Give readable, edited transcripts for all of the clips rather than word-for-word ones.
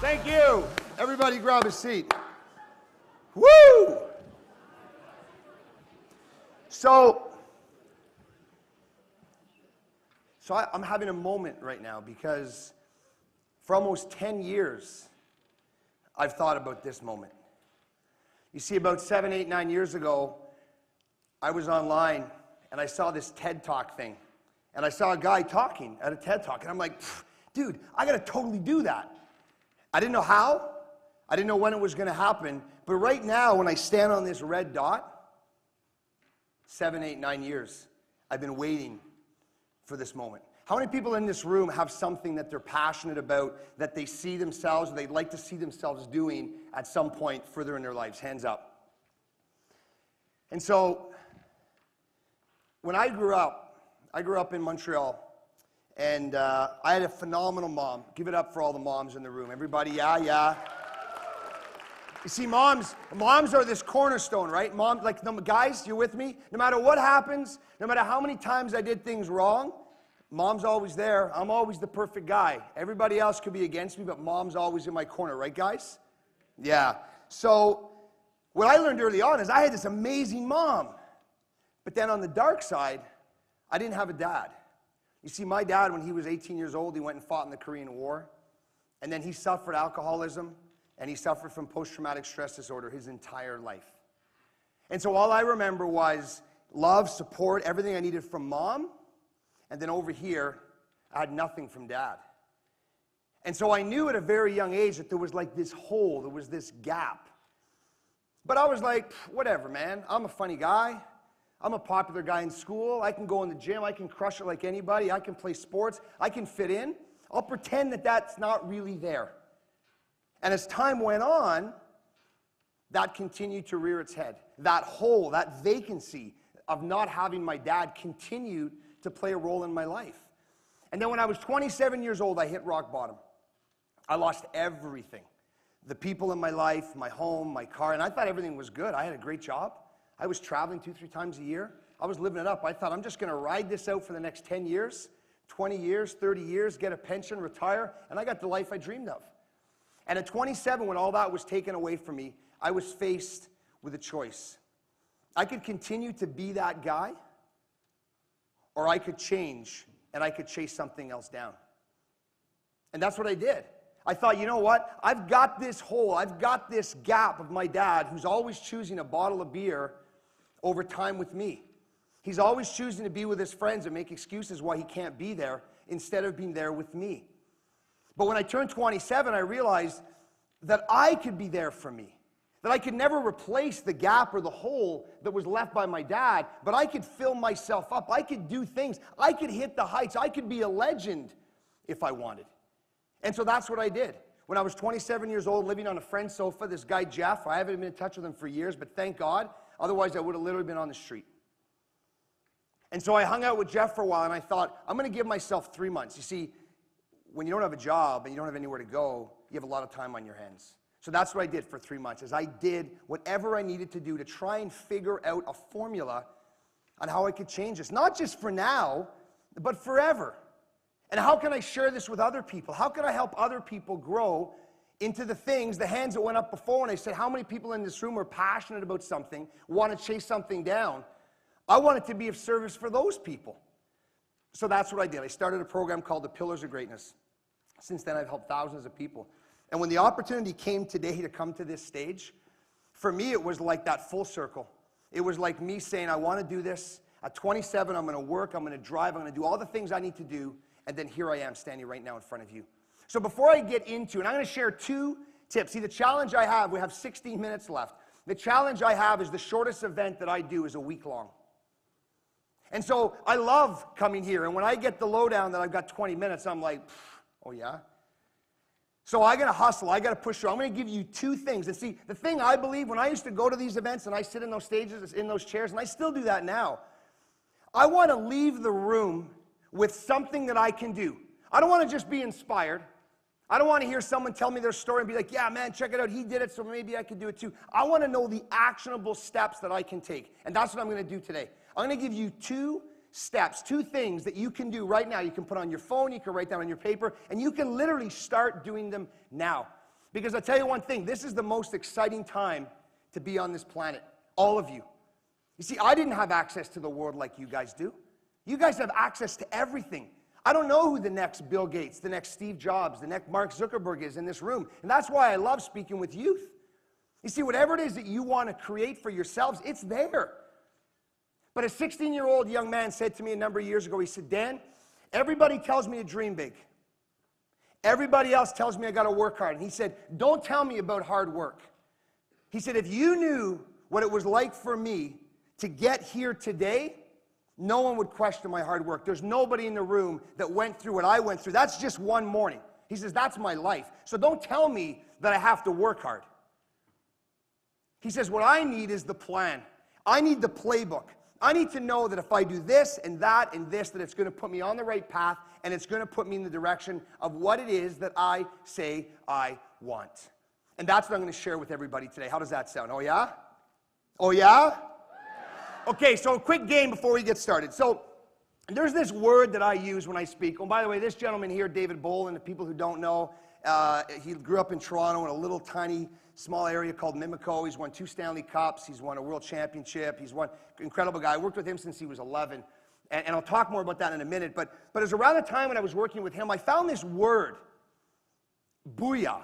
Thank you. Everybody grab a seat. Woo! So I'm having a moment right now because for almost 10 years, I've thought about this moment. You see, about 7, 8, 9 years ago, I was online and I saw this TED Talk thing. And I saw a guy talking at a TED Talk, and I'm like, dude, I gotta totally do that. I didn't know how, I didn't know when it was gonna happen, but right now, when I stand on this red dot, 7, 8, 9 years, I've been waiting for this moment. How many people in this room have something that they're passionate about, that they see themselves, or they'd like to see themselves doing at some point further in their lives? Hands up. And so, when I grew up in Montreal, and I had a phenomenal mom. Give it up for all the moms in the room. Everybody, yeah. You see, moms are this cornerstone, right? Mom, like, guys, you with me? No matter what happens, no matter how many times I did things wrong, mom's always there. I'm always the perfect guy. Everybody else could be against me, but mom's always in my corner, right, guys? Yeah. So what I learned early on is I had this amazing mom. But then on the dark side, I didn't have a dad. You see, my dad, when he was 18 years old, he went and fought in the Korean War. And then he suffered alcoholism, and he suffered from post-traumatic stress disorder his entire life. And so all I remember was love, support, everything I needed from mom. And then over here, I had nothing from dad. And so I knew at a very young age that there was like this hole, there was this gap. But I was like, whatever, man. I'm a funny guy. I'm a popular guy in school. I can go in the gym. I can crush it like anybody. I can play sports. I can fit in. I'll pretend that that's not really there. And as time went on, that continued to rear its head. That hole, that vacancy of not having my dad continued to play a role in my life. And then when I was 27 years old, I hit rock bottom. I lost everything. The people in my life, my home, my car, and I thought everything was good. I had a great job. I was traveling 2, 3 times a year. I was living it up. I thought, I'm just going to ride this out for the next 10 years, 20 years, 30 years, get a pension, retire, and I got the life I dreamed of. And at 27, when all that was taken away from me, I was faced with a choice. I could continue to be that guy, or I could change, and I could chase something else down. And that's what I did. I thought, you know what? I've got this hole. I've got this gap of my dad who's always choosing a bottle of beer over time with me. He's always choosing to be with his friends and make excuses why he can't be there instead of being there with me. But when I turned 27, I realized that I could be there for me. That I could never replace the gap or the hole that was left by my dad, but I could fill myself up. I could do things. I could hit the heights. I could be a legend if I wanted. And so that's what I did. When I was 27 years old, living on a friend's sofa, this guy Jeff, I haven't been in touch with him for years, but thank God, otherwise I would have literally been on the street. And so I hung out with Jeff for a while, and I thought, I'm going to give myself 3 months. You see, when you don't have a job and you don't have anywhere to go, you have a lot of time on your hands. So that's what I did for 3 months, is I did whatever I needed to do to try and figure out a formula on how I could change this. Not just for now, but forever. And how can I share this with other people? How can I help other people grow into the things, the hands that went up before when I said, how many people in this room are passionate about something, want to chase something down? I wanted to be of service for those people. So that's what I did. I started a program called the Pillars of Greatness. Since then, I've helped thousands of people. And when the opportunity came today to come to this stage, for me, it was like that full circle. It was like me saying, I want to do this. At 27, I'm going to work, I'm going to drive, I'm going to do all the things I need to do. And then here I am standing right now in front of you. So before I get into, and I'm going to share 2 tips. See, the challenge I have, we have 16 minutes left. The challenge I have is the shortest event that I do is a week long. And so I love coming here. And when I get the lowdown that I've got 20 minutes, I'm like, oh yeah? So I got to hustle. I got to push through. I'm going to give you 2 things. And see, the thing I believe, when I used to go to these events and I sit in those stages, in those chairs, and I still do that now, I want to leave the room with something that I can do. I don't want to just be inspired. I don't want to hear someone tell me their story and be like, yeah, man, check it out. He did it, so maybe I could do it too. I want to know the actionable steps that I can take. And that's what I'm going to do today. I'm going to give you 2 steps, 2 things that you can do right now. You can put on your phone, you can write down on your paper, and you can literally start doing them now. Because I'll tell you one thing, this is the most exciting time to be on this planet. All of you. You see, I didn't have access to the world like you guys do. You guys have access to everything. I don't know who the next Bill Gates, the next Steve Jobs, the next Mark Zuckerberg is in this room. And that's why I love speaking with youth. You see, whatever it is that you want to create for yourselves, it's there. But a 16-year-old young man said to me a number of years ago, he said, Dan, everybody tells me to dream big. Everybody else tells me I got to work hard. And he said, don't tell me about hard work. He said, if you knew what it was like for me to get here today, no one would question my hard work. There's nobody in the room that went through what I went through. That's just one morning. He says, that's my life. So don't tell me that I have to work hard. He says, what I need is the plan. I need the playbook. I need to know that if I do this and that and this, that it's going to put me on the right path and it's going to put me in the direction of what it is that I say I want. And that's what I'm going to share with everybody today. How does that sound? Oh, yeah? Oh, yeah? Okay, so a quick game before we get started. So there's this word that I use when I speak. Oh, by the way, this gentleman here, David Boland, the people who don't know, he grew up in Toronto in a little tiny small area called Mimico. He's won 2 Stanley Cups. He's won a world championship. He's won, incredible guy. I worked with him since he was 11. And I'll talk more about that in a minute. But it was around the time when I was working with him, I found this word, booyah.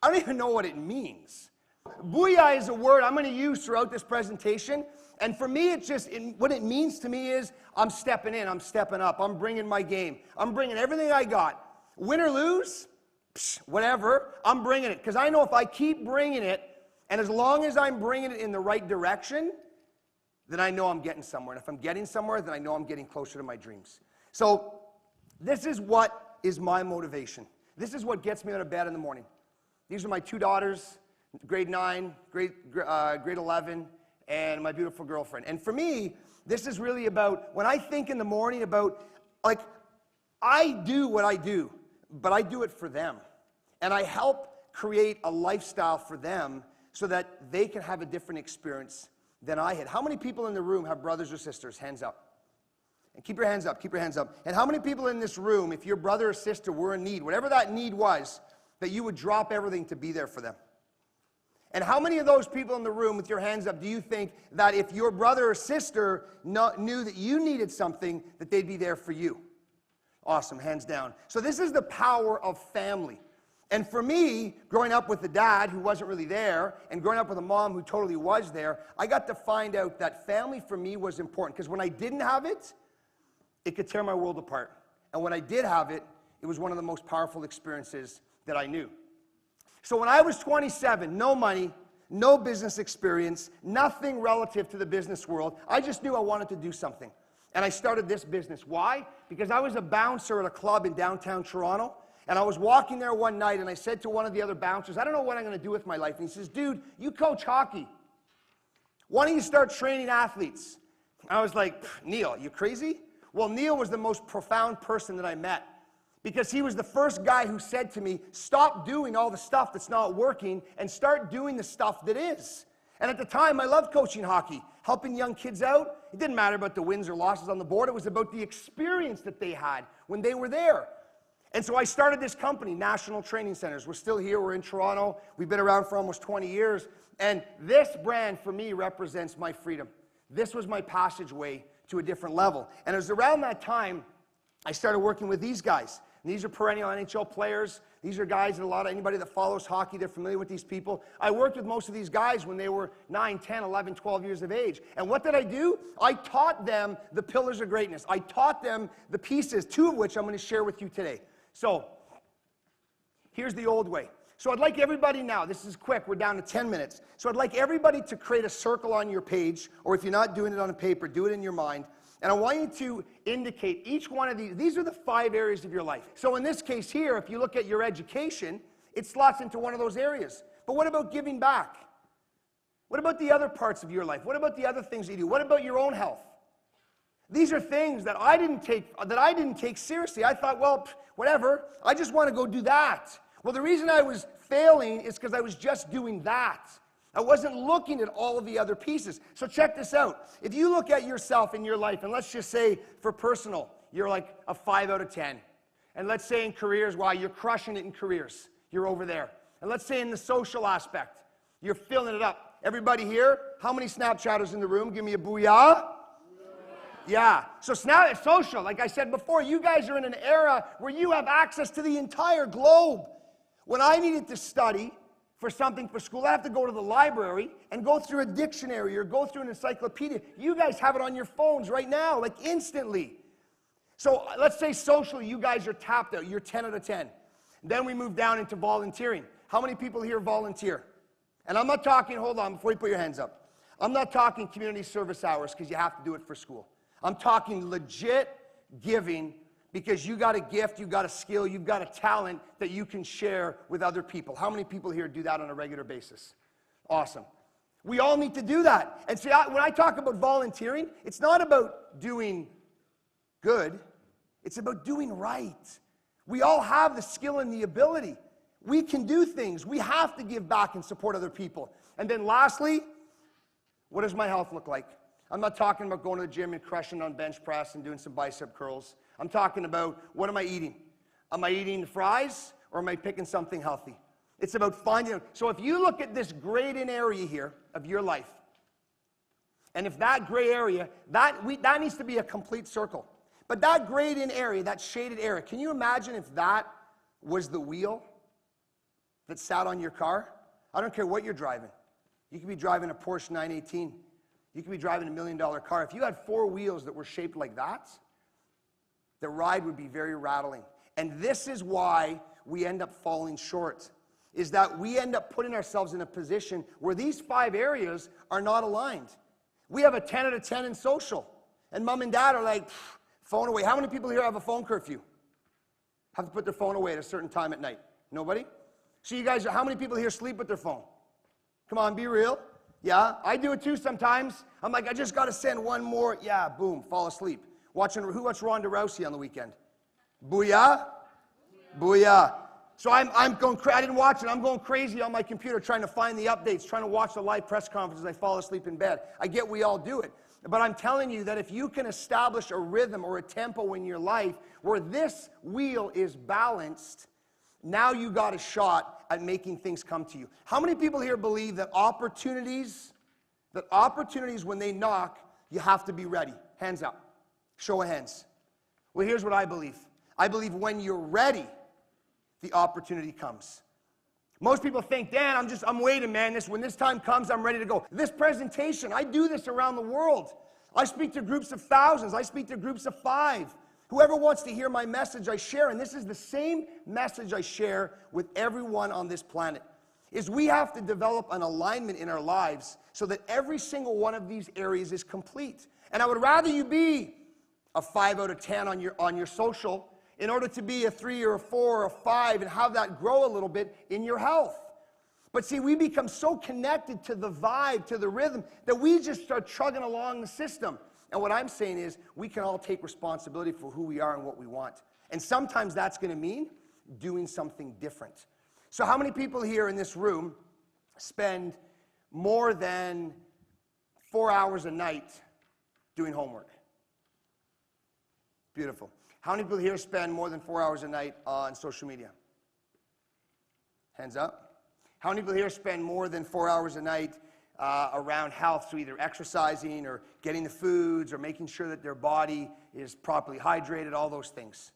I don't even know what it means. Booyah is a word I'm going to use throughout this presentation. And for me, it's just, what it means to me is I'm stepping in, I'm stepping up, I'm bringing my game. I'm bringing everything I got. Win or lose, whatever, I'm bringing it. Because I know if I keep bringing it, and as long as I'm bringing it in the right direction, then I know I'm getting somewhere. And if I'm getting somewhere, then I know I'm getting closer to my dreams. So this is what is my motivation. This is what gets me out of bed in the morning. These are my 2 daughters, grade 9, grade 11, and my beautiful girlfriend. And for me, this is really about, when I think in the morning about, like, I do what I do, but I do it for them. And I help create a lifestyle for them so that they can have a different experience than I had. How many people in the room have brothers or sisters? Hands up. And keep your hands up, keep your hands up. And how many people in this room, if your brother or sister were in need, whatever that need was, that you would drop everything to be there for them? And how many of those people in the room with your hands up do you think that if your brother or sister knew that you needed something, that they'd be there for you? Awesome, hands down. So this is the power of family. And for me, growing up with a dad who wasn't really there, and growing up with a mom who totally was there, I got to find out that family for me was important. Because when I didn't have it, it could tear my world apart. And when I did have it, it was one of the most powerful experiences that I knew. So when I was 27, no money, no business experience, nothing relative to the business world, I just knew I wanted to do something. And I started this business. Why? Because I was a bouncer at a club in downtown Toronto, and I was walking there one night, and I said to one of the other bouncers, I don't know what I'm going to do with my life. And he says, dude, you coach hockey. Why don't you start training athletes? I was like, Neil, you crazy? Well, Neil was the most profound person that I met. Because he was the first guy who said to me, stop doing all the stuff that's not working and start doing the stuff that is. And at the time, I loved coaching hockey, helping young kids out. It didn't matter about the wins or losses on the board. It was about the experience that they had when they were there. And so I started this company, National Training Centers. We're still here. We're in Toronto. We've been around for almost 20 years. And this brand, for me, represents my freedom. This was my passageway to a different level. And it was around that time I started working with these guys. And these are perennial NHL players. These are guys that anybody that follows hockey, they're familiar with these people. I worked with most of these guys when they were 9, 10, 11, 12 years of age. And what did I do? I taught them the pillars of greatness. I taught them the pieces, 2 of which I'm going to share with you today. So here's the old way. So I'd like everybody now, this is quick, we're down to 10 minutes. So I'd like everybody to create a circle on your page, or if you're not doing it on a paper, do it in your mind. And I want you to indicate each one of these are the 5 areas of your life. So in this case here, if you look at your education, it slots into one of those areas. But what about giving back? What about the other parts of your life? What about the other things you do? What about your own health? These are things that I didn't take seriously. I thought, well, whatever, I just want to go do that. Well, the reason I was failing is because I was just doing that. I wasn't looking at all of the other pieces. So check this out. If you look at yourself in your life, and let's just say for personal, you're like a 5 out of 10. And let's say in careers, wow, you're crushing it in careers. You're over there. And let's say in the social aspect, you're filling it up. Everybody here, how many Snapchatters in the room? Give me a booyah. Yeah. So social, like I said before, you guys are in an era where you have access to the entire globe. When I needed to study for something for school, I have to go to the library and go through a dictionary or go through an encyclopedia. You guys have it on your phones right now, like instantly. So let's say socially, you guys are tapped out. You're 10 out of 10. Then we move down into volunteering. How many people here volunteer? And I'm not talking, hold on, before you put your hands up. I'm not talking community service hours because you have to do it for school. I'm talking legit giving because you got a gift, you got a skill, you've got a talent that you can share with other people. How many people here do that on a regular basis? Awesome. We all need to do that. And see, when I talk about volunteering, it's not about doing good. It's about doing right. We all have the skill and the ability. We can do things. We have to give back and support other people. And then lastly, what does my health look like? I'm not talking about going to the gym and crushing on bench press and doing some bicep curls. I'm talking about, what am I eating? Am I eating fries or am I picking something healthy? It's about finding. So if you look at this grayed in area here of your life, and if that gray area, that needs to be a complete circle. But that grayed in area, that shaded area, can you imagine if that was the wheel that sat on your car? I don't care what you're driving. You could be driving a Porsche 918. You could be driving $1 million car. If you had 4 wheels that were shaped like that, the ride would be very rattling. And this is why we end up falling short, is that we end up putting ourselves in a position where these 5 areas are not aligned. We have a 10 out of 10 in social. And mom and dad are like, phone away. How many people here have a phone curfew? Have to put their phone away at a certain time at night? Nobody? So you guys, how many people here sleep with their phone? Come on, be real. Yeah, I do it too sometimes. I'm like, I just got to send one more. Yeah, boom, fall asleep. Who watched Ronda Rousey on the weekend? Booyah? Booyah. So I'm going crazy. I didn't watch it. I'm going crazy on my computer trying to find the updates, trying to watch the live press conference as I fall asleep in bed. I get we all do it. But I'm telling you that if you can establish a rhythm or a tempo in your life where this wheel is balanced, now you got a shot at making things come to you. How many people here believe that opportunities when they knock, you have to be ready? Hands up. Show of hands. Well, here's what I believe. I believe when you're ready, the opportunity comes. Most people think, Dan, I'm waiting, man. When this time comes, I'm ready to go. This presentation, I do this around the world. I speak to groups of thousands. I speak to groups of 5. Whoever wants to hear my message, I share. And this is the same message I share with everyone on this planet. Is we have to develop an alignment in our lives so that every single one of these areas is complete. And I would rather you be a 5 out of 10 on your social in order to be a 3 or a 4 or a 5 and have that grow a little bit in your health. But see, we become so connected to the vibe, to the rhythm, that we just start chugging along the system. And what I'm saying is we can all take responsibility for who we are and what we want. And sometimes that's going to mean doing something different. So how many people here in this room spend more than 4 hours a night doing homework? Beautiful. How many people here spend more than 4 hours a night on social media? Hands up. How many people here spend more than 4 hours a night around health, so either exercising or getting the foods or making sure that their body is properly hydrated, all those things?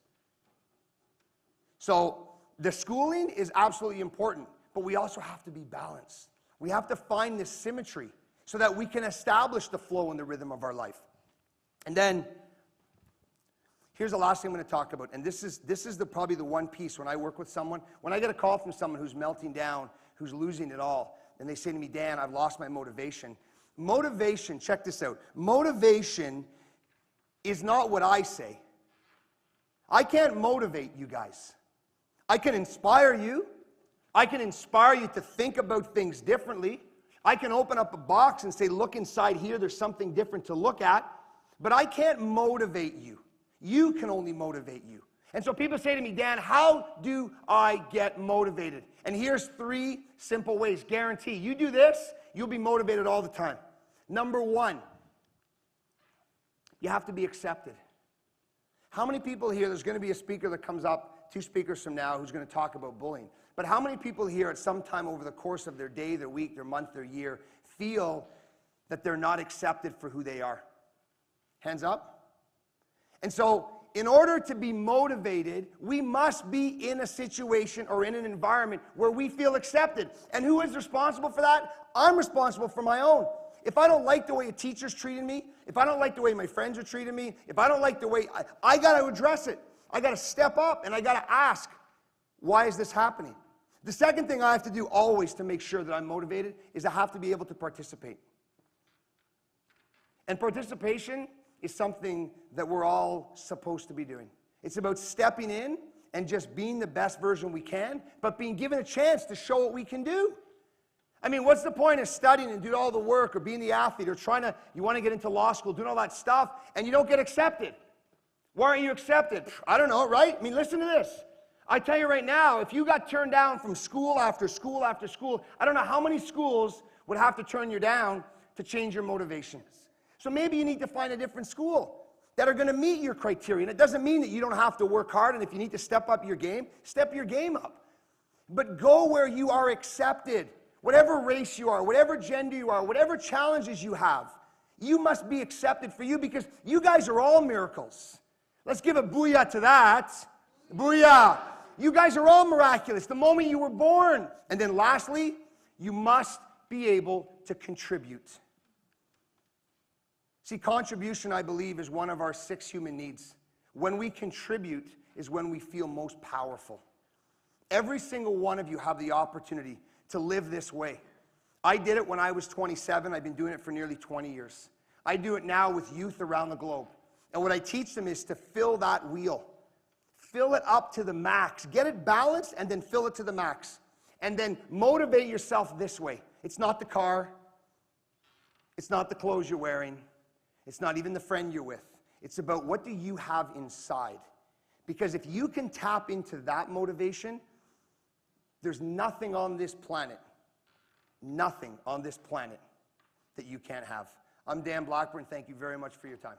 So the schooling is absolutely important, but we also have to be balanced. We have to find this symmetry so that we can establish the flow and the rhythm of our life. And then here's the last thing I'm going to talk about, and this is probably the one piece when I work with someone. When I get a call from someone who's melting down, who's losing it all, and they say to me, Dan, I've lost my motivation. Motivation, check this out. Motivation is not what I say. I can't motivate you guys. I can inspire you. I can inspire you to think about things differently. I can open up a box and say, look inside here, there's something different to look at. But I can't motivate you. You can only motivate you. And so people say to me, Dan, how do I get motivated? And here's 3 simple ways. Guarantee, you do this, you'll be motivated all the time. Number 1, you have to be accepted. How many people here, there's going to be a speaker that comes up 2 speakers from now who's going to talk about bullying. But how many people here at some time over the course of their day, their week, their month, their year feel that they're not accepted for who they are? Hands up. And so in order to be motivated, we must be in a situation or in an environment where we feel accepted. And who is responsible for that? I'm responsible for my own. If I don't like the way a teacher's treating me, if I don't like the way my friends are treating me, if I don't like the way, I got to address it. I got to step up and I got to ask, why is this happening? The second thing I have to do always to make sure that I'm motivated is I have to be able to participate. And participation is something that we're all supposed to be doing. It's about stepping in and just being the best version we can, but being given a chance to show what we can do. I mean, what's the point of studying and doing all the work or being the athlete or you want to get into law school, doing all that stuff, and you don't get accepted? Why aren't you accepted? I don't know, right? I mean, listen to this. I tell you right now, if you got turned down from school after school after school, I don't know how many schools would have to turn you down to change your motivations. So maybe you need to find a different school that are going to meet your criteria. And it doesn't mean that you don't have to work hard, and if you need to step up your game, step your game up. But go where you are accepted. Whatever race you are, whatever gender you are, whatever challenges you have, you must be accepted for you because you guys are all miracles. Let's give a booyah to that. Booyah. You guys are all miraculous the moment you were born. And then lastly, you must be able to contribute. See, contribution, I believe, is one of our 6 human needs. When we contribute is when we feel most powerful. Every single one of you have the opportunity to live this way. I did it when I was 27. I've been doing it for nearly 20 years. I do it now with youth around the globe. And what I teach them is to fill that wheel. Fill it up to the max. Get it balanced and then fill it to the max. And then motivate yourself this way. It's not the car. It's not the clothes you're wearing. It's not even the friend you're with. It's about what do you have inside. Because if you can tap into that motivation, there's nothing on this planet that you can't have. I'm Dan Blackburn. Thank you very much for your time.